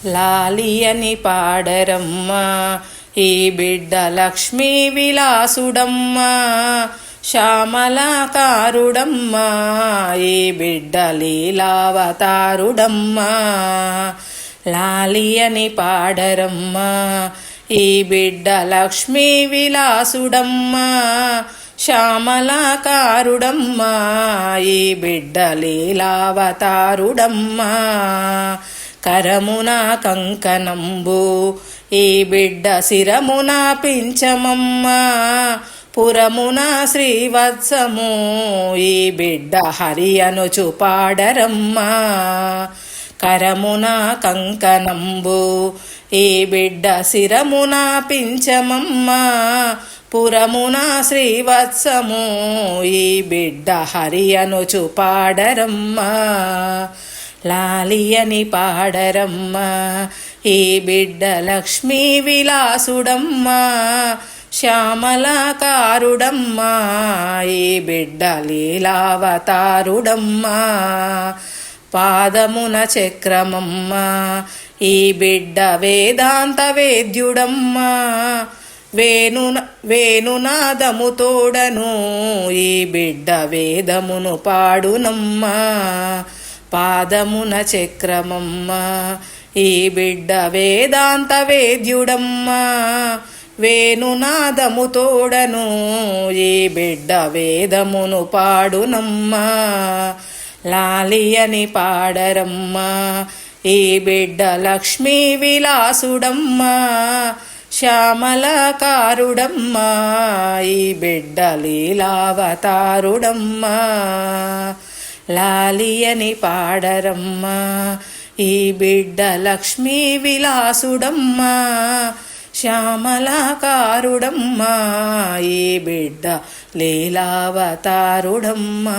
లాలి అని పాడరమ్మా ఈ బిడ్డ లక్ష్మీ విలాసుడమ్మా శ్యామలాకారుడమ్మా ఈ బిడ్డ లీలావతారుడమ్మా లాలి అని పాడరమ్మా ఈ బిడ్డ లక్ష్మీ విలాసుడమ్మా శ్యామలాకారుడమ్మా ఈ బిడ్డ లీలావతారుడమ్మా కరమున కంకణంబు ఈ బిడ్డ శిరమున పించమమ్మా పురమున శ్రీవత్సము ఈ బిడ్డ హరి అనుచు పాడరమ్మా కరమున కంకణంబు ఈ బిడ్డ శిరమున పించమమ్మా పురమున శ్రీవత్సము ఈ బిడ్డ హరి అనుచు పాడరమ్మా లాలి అని పాడరమ్మా ఈ బిడ్డ లక్ష్మీ విలాసుడమ్మా శ్యామలాకారుడమ్మా ఈ బిడ్డ లీలావతారుడమ్మా పాదమున చక్రమమ్మా ఈ బిడ్డ వేదాంత వేద్యుడమ్మా వేణునాదము తోడను ఈ బిడ్డ వేదమును పాడునమ్మా పాదమున చక్రమమ్మా ఈ బిడ్డ వేదాంత వేద్యుడమ్మా వేణునాదము తోడను ఈ బిడ్డ వేదమును పాడునమ్మా లాలి అని పాడరమ్మా ఈ బిడ్డ లక్ష్మీ విలాసుడమ్మా శ్యామలాకారుడమ్మా ఈ బిడ్డ లీలావతారుడమ్మా లాలి అని పాడరమ్మా ఈ బిడ్డ లక్ష్మీ విలాసుడమ్మా శ్యామలాకారుడమ్మా ఈ బిడ్డ లీలావతారుడమ్మా